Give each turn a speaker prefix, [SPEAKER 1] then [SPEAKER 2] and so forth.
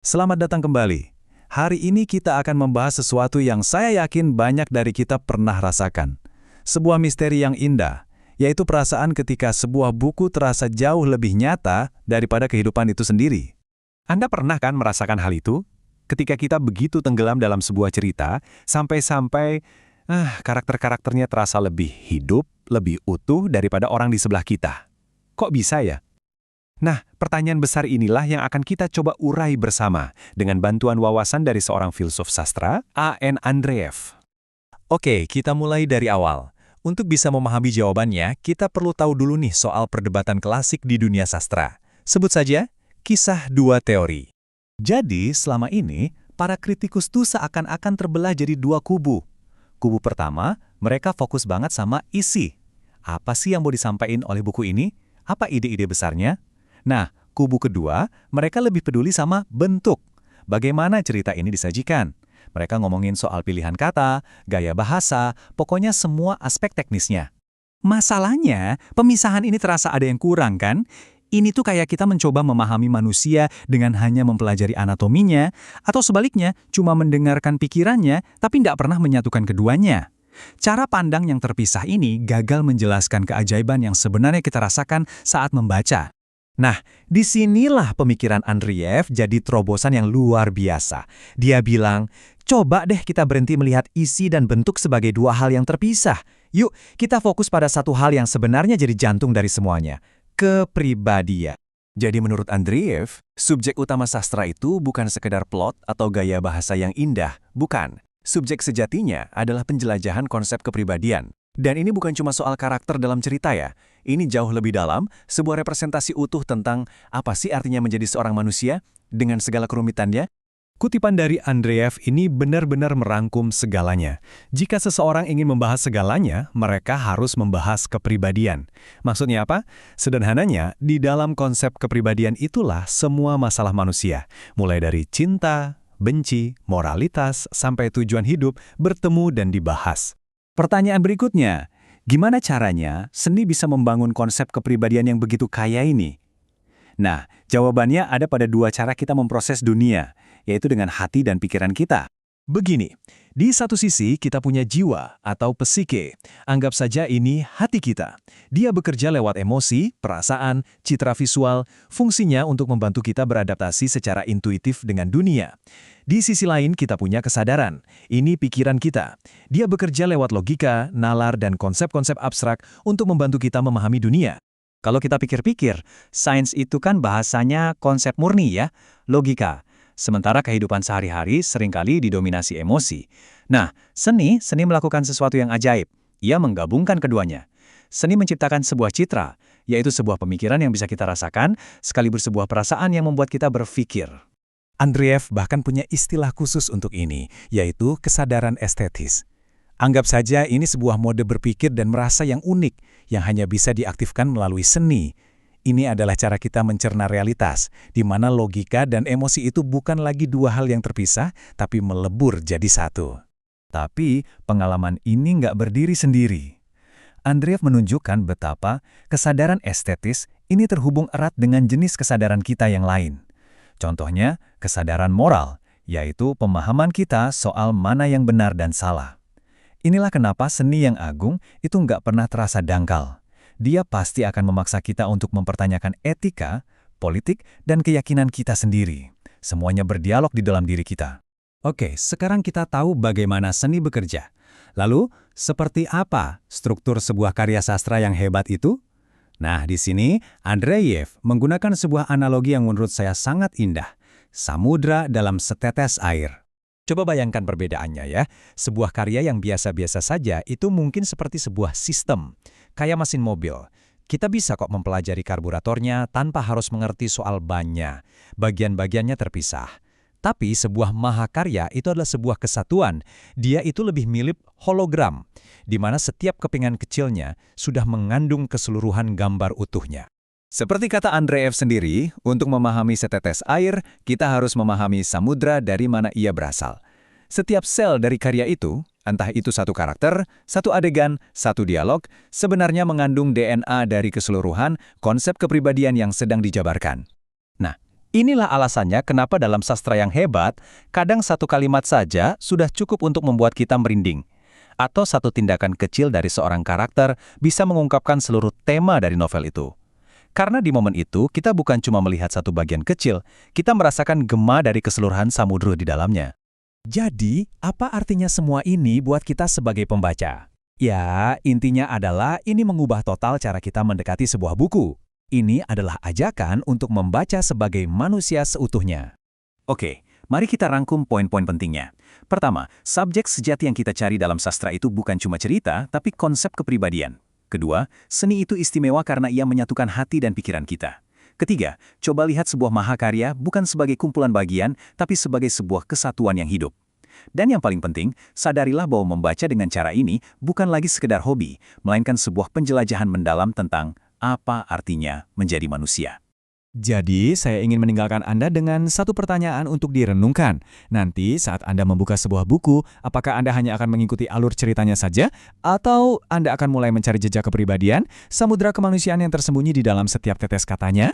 [SPEAKER 1] Selamat datang kembali. Hari ini kita akan membahas sesuatu yang saya yakin banyak dari kita pernah rasakan. Sebuah misteri yang indah, yaitu perasaan ketika sebuah buku terasa jauh lebih nyata daripada kehidupan itu sendiri.
[SPEAKER 2] Anda pernah kan merasakan hal itu? Ketika kita begitu tenggelam dalam sebuah cerita, sampai-sampai karakter-karakternya terasa lebih hidup, lebih utuh daripada orang di sebelah kita. Kok bisa ya? Nah, pertanyaan besar inilah yang akan kita coba urai bersama dengan bantuan wawasan dari seorang filsuf sastra, A.N. Andreev.
[SPEAKER 1] Oke, kita mulai dari awal. Untuk bisa memahami jawabannya, kita perlu tahu dulu nih soal perdebatan klasik di dunia sastra. Sebut saja, kisah dua teori. Jadi, selama ini, para kritikus tuh seakan-akan terbelah jadi dua kubu. Kubu pertama, mereka fokus banget sama isi. Apa sih yang mau disampaikan oleh buku ini? Apa ide-ide besarnya? Nah, kubu kedua, mereka lebih peduli sama bentuk. Bagaimana cerita ini disajikan? Mereka ngomongin soal pilihan kata, gaya bahasa, pokoknya semua aspek teknisnya. Masalahnya, pemisahan ini terasa ada yang kurang kan? Ini tuh kayak kita mencoba memahami manusia dengan hanya mempelajari anatominya, atau sebaliknya, cuma mendengarkan pikirannya, tapi nggak pernah menyatukan keduanya. Cara pandang yang terpisah ini gagal menjelaskan keajaiban yang sebenarnya kita rasakan saat membaca. Nah, disinilah pemikiran Andreev jadi terobosan yang luar biasa. Dia bilang, coba deh kita berhenti melihat isi dan bentuk sebagai dua hal yang terpisah. Yuk, kita fokus pada satu hal yang sebenarnya jadi jantung dari semuanya. Kepribadian. Jadi menurut Andreev, subjek utama sastra itu bukan sekedar plot atau gaya bahasa yang indah, bukan. Subjek sejatinya adalah penjelajahan konsep kepribadian. Dan ini bukan cuma soal karakter dalam cerita ya. Ini jauh lebih dalam, sebuah representasi utuh tentang apa sih artinya menjadi seorang manusia dengan segala kerumitannya. Kutipan dari Andreev ini benar-benar merangkum segalanya. Jika seseorang ingin membahas segalanya, mereka harus membahas kepribadian. Maksudnya apa? Sederhananya, di dalam konsep kepribadian itulah semua masalah manusia. Mulai dari cinta, benci, moralitas, sampai tujuan hidup bertemu dan dibahas. Pertanyaan berikutnya, gimana caranya seni bisa membangun konsep kepribadian yang begitu kaya ini? Nah, jawabannya ada pada dua cara kita memproses dunia, yaitu dengan hati dan pikiran kita. Begini, di satu sisi kita punya jiwa atau psike. Anggap saja ini hati kita. Dia bekerja lewat emosi, perasaan, citra visual, fungsinya untuk membantu kita beradaptasi secara intuitif dengan dunia. Di sisi lain kita punya kesadaran. Ini pikiran kita. Dia bekerja lewat logika, nalar, dan konsep-konsep abstrak untuk membantu kita memahami dunia. Kalau kita pikir-pikir, sains itu kan bahasanya konsep murni ya, logika. Sementara kehidupan sehari-hari seringkali didominasi emosi. Nah, seni melakukan sesuatu yang ajaib. Ia menggabungkan keduanya. Seni menciptakan sebuah citra, yaitu sebuah pemikiran yang bisa kita rasakan, sekaligus sebuah perasaan yang membuat kita berpikir. Andreev bahkan punya istilah khusus untuk ini, yaitu kesadaran estetis. Anggap saja ini sebuah mode berpikir dan merasa yang unik, yang hanya bisa diaktifkan melalui seni. Ini adalah cara kita mencerna realitas, di mana logika dan emosi itu bukan lagi dua hal yang terpisah, tapi melebur jadi satu. Tapi pengalaman ini nggak berdiri sendiri. Andreev menunjukkan betapa kesadaran estetis ini terhubung erat dengan jenis kesadaran kita yang lain. Contohnya, kesadaran moral, yaitu pemahaman kita soal mana yang benar dan salah. Inilah kenapa seni yang agung itu nggak pernah terasa dangkal. Dia pasti akan memaksa kita untuk mempertanyakan etika, politik, dan keyakinan kita sendiri. Semuanya berdialog di dalam diri kita. Oke, sekarang kita tahu bagaimana seni bekerja. Lalu, seperti apa struktur sebuah karya sastra yang hebat itu? Nah, di sini Andreev menggunakan sebuah analogi yang menurut saya sangat indah. Samudra dalam setetes air. Coba bayangkan perbedaannya ya. Sebuah karya yang biasa-biasa saja itu mungkin seperti sebuah sistem. Kayak mesin mobil. Kita bisa kok mempelajari karburatornya tanpa harus mengerti soal bannya. Bagian-bagiannya terpisah. Tapi sebuah mahakarya itu adalah sebuah kesatuan. Dia itu lebih mirip hologram, di mana setiap kepingan kecilnya sudah mengandung keseluruhan gambar utuhnya. Seperti kata Andreev sendiri, untuk memahami setetes air, kita harus memahami samudra dari mana ia berasal. Setiap sel dari karya itu, entah itu satu karakter, satu adegan, satu dialog, sebenarnya mengandung DNA dari keseluruhan konsep kepribadian yang sedang dijabarkan. Nah, Inilah alasannya kenapa dalam sastra yang hebat, kadang satu kalimat saja sudah cukup untuk membuat kita merinding. Atau satu tindakan kecil dari seorang karakter bisa mengungkapkan seluruh tema dari novel itu. Karena di momen itu, kita bukan cuma melihat satu bagian kecil, kita merasakan gema dari keseluruhan samudera di dalamnya. Jadi, apa artinya semua ini buat kita sebagai pembaca? Ya, intinya adalah ini mengubah total cara kita mendekati sebuah buku. Ini adalah ajakan untuk membaca sebagai manusia seutuhnya. Oke, mari kita rangkum poin-poin pentingnya. Pertama, subjek sejati yang kita cari dalam sastra itu bukan cuma cerita, tapi konsep kepribadian. Kedua, seni itu istimewa karena ia menyatukan hati dan pikiran kita. Ketiga, coba lihat sebuah mahakarya bukan sebagai kumpulan bagian, tapi sebagai sebuah kesatuan yang hidup. Dan yang paling penting, sadarilah bahwa membaca dengan cara ini bukan lagi sekedar hobi, melainkan sebuah penjelajahan mendalam tentang apa artinya menjadi manusia. Jadi, saya ingin meninggalkan Anda dengan satu pertanyaan untuk direnungkan. Nanti saat Anda membuka sebuah buku, apakah Anda hanya akan mengikuti alur ceritanya saja? Atau Anda akan mulai mencari jejak kepribadian, samudera kemanusiaan yang tersembunyi di dalam setiap tetes katanya?